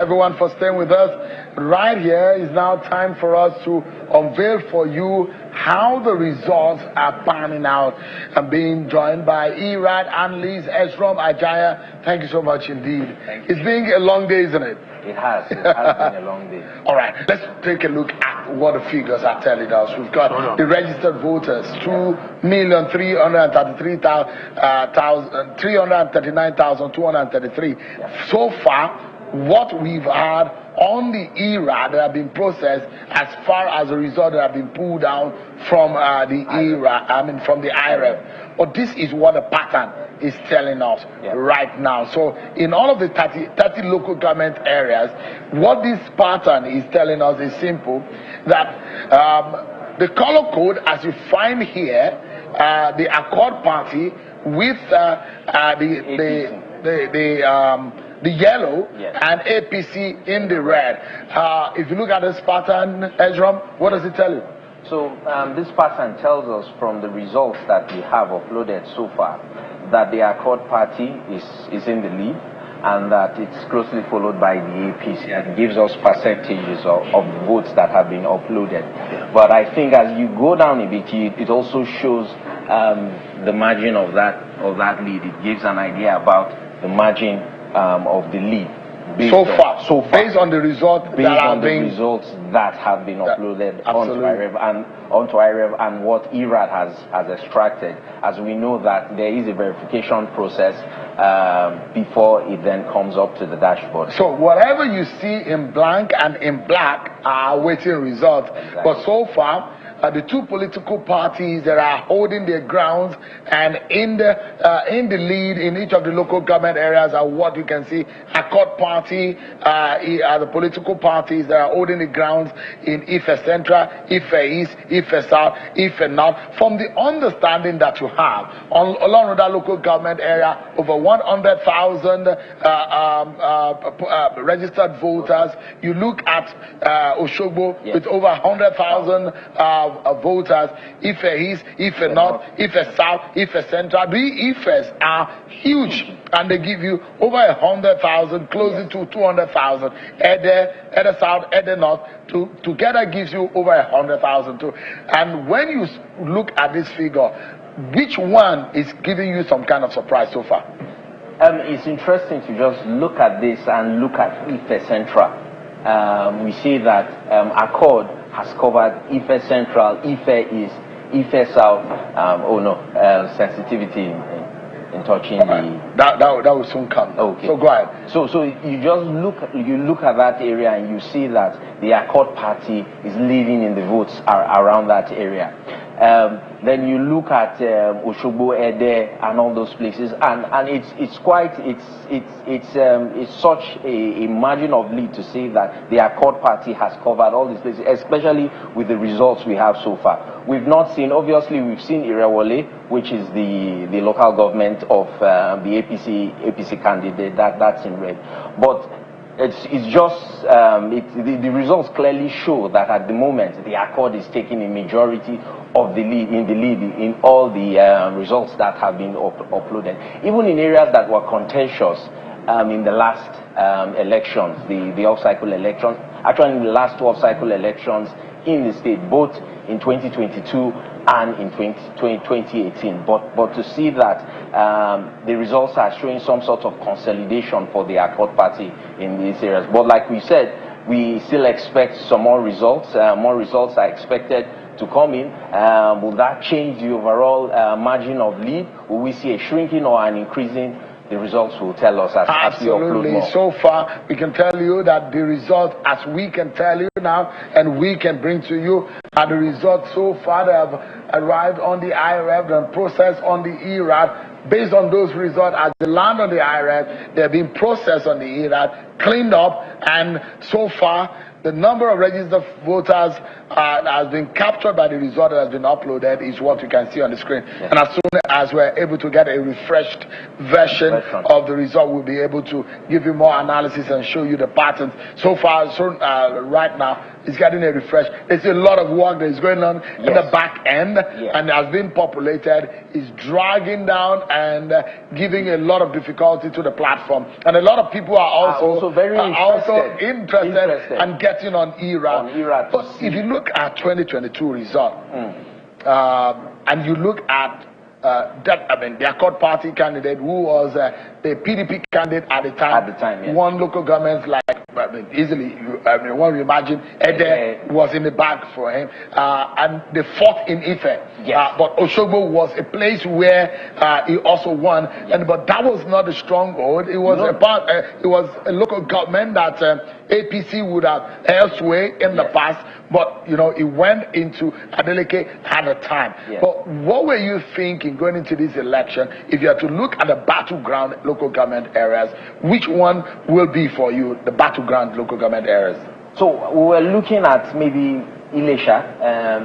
everyone for staying with us. Right here is now time for us to unveil for you how the results are panning out. I'm being joined by ERAD, Analyses, Ezrom, Ajaya. Thank you so much indeed. It's been a long day, isn't it? It has been a long day. All right, let's take a look at what the figures are telling us. We've got the registered voters, 2,339,233. So far, what we've had on the ERAD that have been processed as far as the result that have been pulled down from the ERAD, from the IREV. But this is what the pattern is telling us right now. So in all of the 30 local government areas, what this pattern is telling us is simple, that the color code, as you find here, the Accord Party with the yellow and APC in the red. If you look at this pattern, Ezrom, what does it tell you? So this pattern tells us from the results that we have uploaded so far that the Accord Party is in the lead and that it's closely followed by the APC. It gives us percentages of votes that have been uploaded. But I think as you go down a bit, it also shows the margin of that lead. It gives an idea about the margin of the lead. So far, based on the results that have been uploaded onto IREV and what ERAD has extracted, as we know that there is a verification process before it then comes up to the dashboard. So whatever you see in blank and in black are awaiting results. Exactly. But so far, the two political parties that are holding their grounds and in the lead in each of the local government areas are what you can see. Accord Party are the political parties that are holding the grounds in Ife Central, Ife East, Ife South, Ife North. From the understanding that you have along with that local government area, over 100,000 registered voters. You look at Oshogbo with over 100,000 voters, Ife East, Ife North, Ife South, Ife Central. The Ifes are huge and they give you over 100,000, closing to 200,000. Ede South, Ede North, together gives you over 100,000 too. And when you look at this figure, which one is giving you some kind of surprise so far? It's interesting to just look at this and look at Ife Central. We see that Accord has covered Ife Central, Ife East, Ife South. Sensitivity in touching that will soon come. Okay. So go ahead. So you just look at that area and you see that the Accord Party is leading in the votes around that area. Then you look at Oshogbo, Ede, and all those places, and it's such a margin of lead to say that the Accord Party has covered all these places, especially with the results we have so far. We've not seen, obviously, we've seen Irewole, which is the local government of the APC candidate. That's in red, but it's just the results clearly show that at the moment the Accord is taking a majority of the lead in all the results that have been uploaded, even in areas that were contentious in the last elections, the off-cycle elections. Actually, in the last 12 cycle elections in the state, both in 2022 and in 2018, but to see that the results are showing some sort of consolidation for the Accord Party in these areas. But like we said, we still expect some more results. More results are expected to come in. Will that change the overall margin of lead? Will we see a shrinking or an increasing? The results will tell us as we upload more. So far, we can tell you that the results, as we can tell you now, and we can bring to you, are the results so far that have arrived on the IREV and processed on the ERAD. Based on those results, as they land on the IREV, they're being processed on the ERAD, cleaned up, and so far, The number of registered voters that has been captured by the result that has been uploaded is what you can see on the screen. Yes. And as soon as we're able to get a refreshed version of the result, we'll be able to give you more analysis and show you the patterns. So far, right now, it's getting a refresh. There's a lot of work that is going on in the back end, and has been populated. It's dragging down and giving a lot of difficulty to the platform. And a lot of people are also very interested and getting on ERAD. But if you look at 2022 result, and you look at the Accord Party candidate, who was the PDP candidate at the time, won local governments like easily. One you imagine, Ede was in the bag for him, and they fought in Ife. But Oshogbo was a place where he also won, but that was not a stronghold. It was it was a local government that APC would have elsewhere in the past, but it went into Adeleke at the time. But what were you thinking going into this election? If you had to look at the battleground local government areas, which one will be for you the battleground local government areas? So we were looking at maybe Ilesha,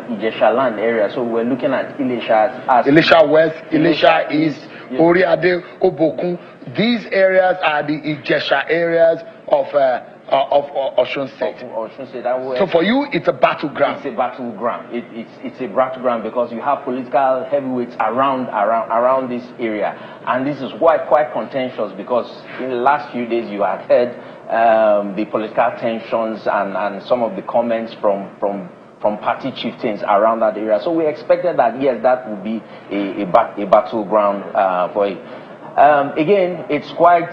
Ijesha land area. So we're looking at Ilesha as Ilesha West, Ilesha East, Oriade, Obokun. These areas are the Ijesha areas of Osun State. So for you, it's a battleground. It's a battleground. It's a battleground because you have political heavyweights around this area, and this is quite contentious because in the last few days you had heard the political tensions and some of the comments from party chieftains around that area. So we expected that yes, that would be a battleground for it. Again, it's quite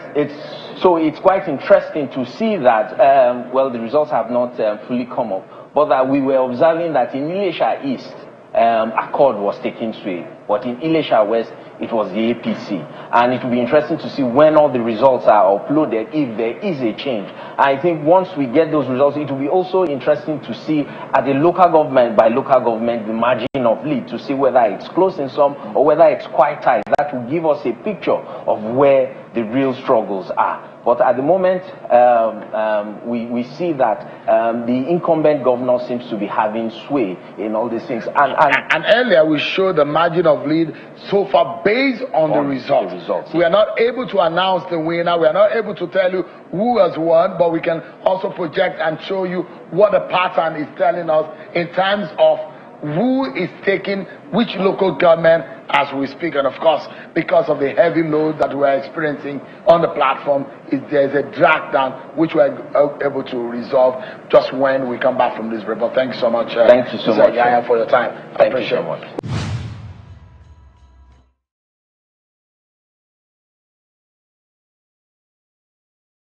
interesting to see that the results have not fully come up, but that we were observing that in Ilesha East, Accord was taking sway, but in Ilesha West, it was the APC. And it will be interesting to see when all the results are uploaded, if there is a change. I think once we get those results, it will be also interesting to see at the local government, by local government, the margin of lead, to see whether it's close in some or whether it's quite tight. That will give us a picture of where the real struggles are. But at the moment, we see that the incumbent governor seems to be having sway in all these things. And earlier we showed the margin of lead so far based on the results. We are not able to announce the winner. We are not able to tell you who has won, but we can also project and show you what the pattern is telling us in terms of who is taking which local government as we speak. And of course, because of the heavy load that we are experiencing on the platform, there's a drag down which we are able to resolve just when we come back from this break. But thank you so much. Thank you so much for your time. I appreciate it. Thank you so much.